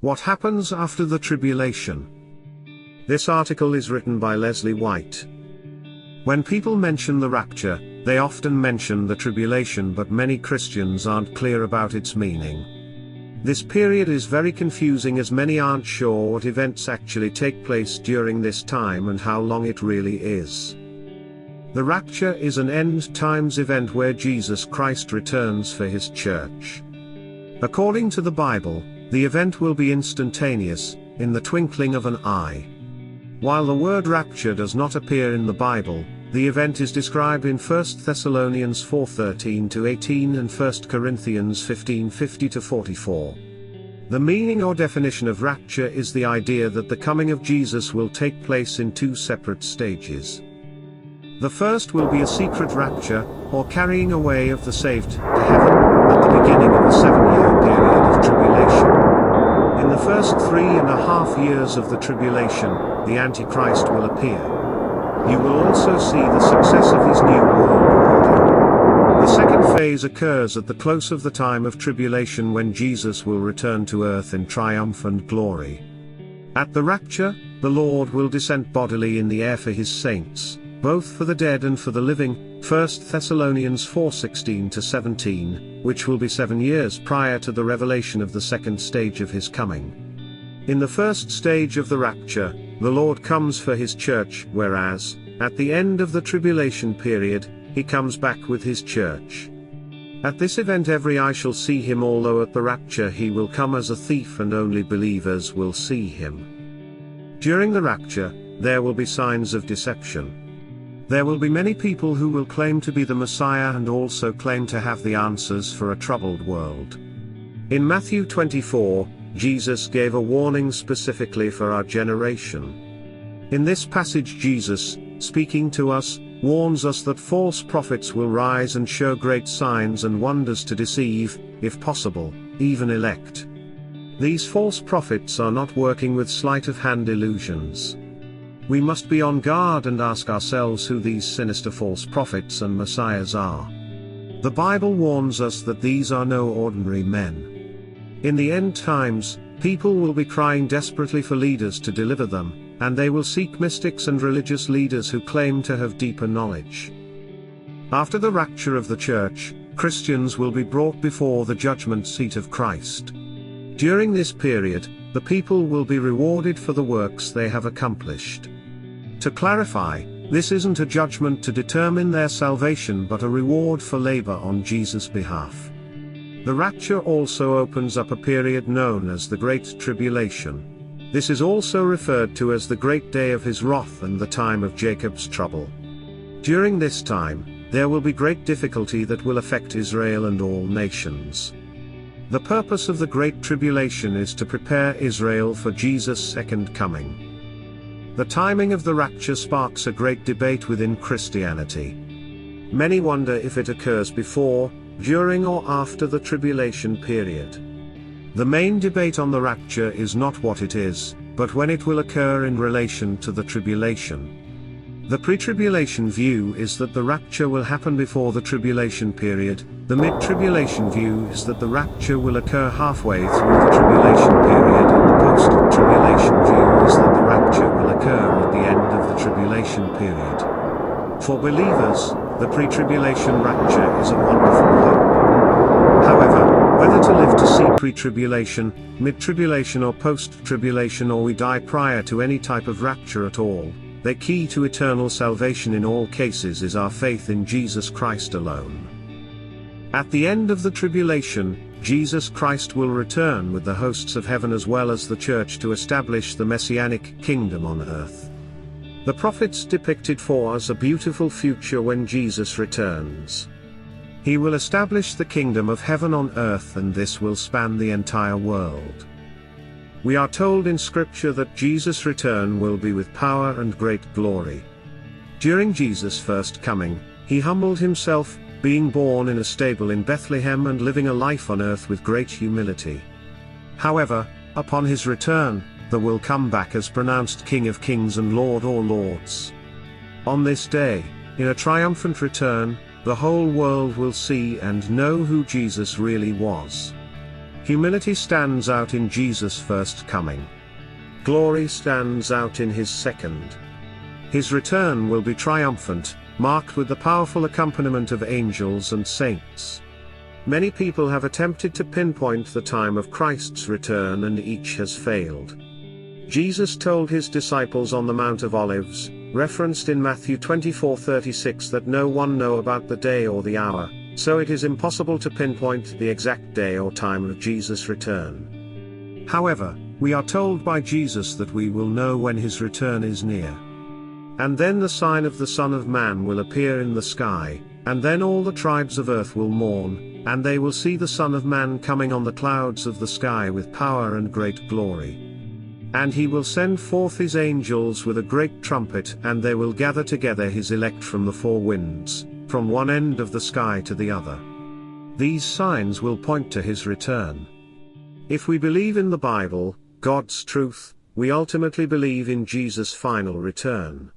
What happens after the tribulation? This article is written by Lesli White. When people mention the rapture, they often mention the tribulation, but many Christians aren't clear about its meaning. This period is very confusing as many aren't sure what events actually take place during this time and how long it really is. The rapture is an end times event where Jesus Christ returns for his church. According to the Bible, the event will be instantaneous, in the twinkling of an eye. While the word rapture does not appear in the Bible, the event is described in 1 Thessalonians 4:13-18 and 1 Corinthians 15:50-44. The meaning or definition of rapture is the idea that the coming of Jesus will take place in two separate stages. The first will be a secret rapture, or carrying away of the saved to heaven, at the beginning of a 7-year period of tribulation. In the first 3.5 years of the tribulation, the Antichrist will appear. You will also see the success of his new world order. The second phase occurs at the close of the time of tribulation, when Jesus will return to earth in triumph and glory. At the rapture, the Lord will descend bodily in the air for his saints, both for the dead and for the living, 1 Thessalonians 4:16-17, which will be 7 years prior to the revelation of the second stage of his coming. In the first stage of the rapture, the Lord comes for his church, whereas, at the end of the tribulation period, he comes back with his church. At this event every eye shall see him, although at the rapture he will come as a thief and only believers will see him. During the rapture, there will be signs of deception. There will be many people who will claim to be the Messiah and also claim to have the answers for a troubled world. In Matthew 24, Jesus gave a warning specifically for our generation. In this passage Jesus, speaking to us, warns us that false prophets will rise and show great signs and wonders to deceive, if possible, even elect. These false prophets are not working with sleight-of-hand illusions. We must be on guard and ask ourselves who these sinister false prophets and messiahs are. The Bible warns us that these are no ordinary men. In the end times, people will be crying desperately for leaders to deliver them, and they will seek mystics and religious leaders who claim to have deeper knowledge. After the rapture of the church, Christians will be brought before the judgment seat of Christ. During this period, the people will be rewarded for the works they have accomplished. To clarify, this isn't a judgment to determine their salvation but a reward for labor on Jesus' behalf. The rapture also opens up a period known as the Great Tribulation. This is also referred to as the great day of his wrath and the time of Jacob's trouble. During this time, there will be great difficulty that will affect Israel and all nations. The purpose of the Great Tribulation is to prepare Israel for Jesus' second coming. The timing of the rapture sparks a great debate within Christianity. Many wonder if it occurs before, during or after the tribulation period. The main debate on the rapture is not what it is, but when it will occur in relation to the tribulation. The pre-tribulation view is that the rapture will happen before the tribulation period. The mid-tribulation view is that the rapture will occur halfway through the tribulation period, and the post-tribulation view is that the rapture will occur at the end of the tribulation period. For believers, the pre-tribulation rapture is a wonderful hope. However, whether to live to see pre-tribulation, mid-tribulation or post-tribulation, or we die prior to any type of rapture at all, the key to eternal salvation in all cases is our faith in Jesus Christ alone. At the end of the tribulation, Jesus Christ will return with the hosts of heaven as well as the church to establish the messianic kingdom on earth. The prophets depicted for us a beautiful future when Jesus returns. He will establish the kingdom of heaven on earth, and this will span the entire world. We are told in Scripture that Jesus' return will be with power and great glory. During Jesus' first coming, he humbled himself, being born in a stable in Bethlehem and living a life on earth with great humility. However, upon his return, he will come back as pronounced King of Kings and Lord or Lords. On this day, in a triumphant return, the whole world will see and know who Jesus really was. Humility stands out in Jesus' first coming. Glory stands out in his second. His return will be triumphant, marked with the powerful accompaniment of angels and saints. Many people have attempted to pinpoint the time of Christ's return, and each has failed. Jesus told his disciples on the Mount of Olives, referenced in Matthew 24:36, that no one know about the day or the hour, so it is impossible to pinpoint the exact day or time of Jesus' return. However, we are told by Jesus that we will know when his return is near. And then the sign of the Son of Man will appear in the sky, and then all the tribes of earth will mourn, and they will see the Son of Man coming on the clouds of the sky with power and great glory. And he will send forth his angels with a great trumpet, and they will gather together his elect from the four winds, from one end of the sky to the other. These signs will point to his return. If we believe in the Bible, God's truth, we ultimately believe in Jesus' final return.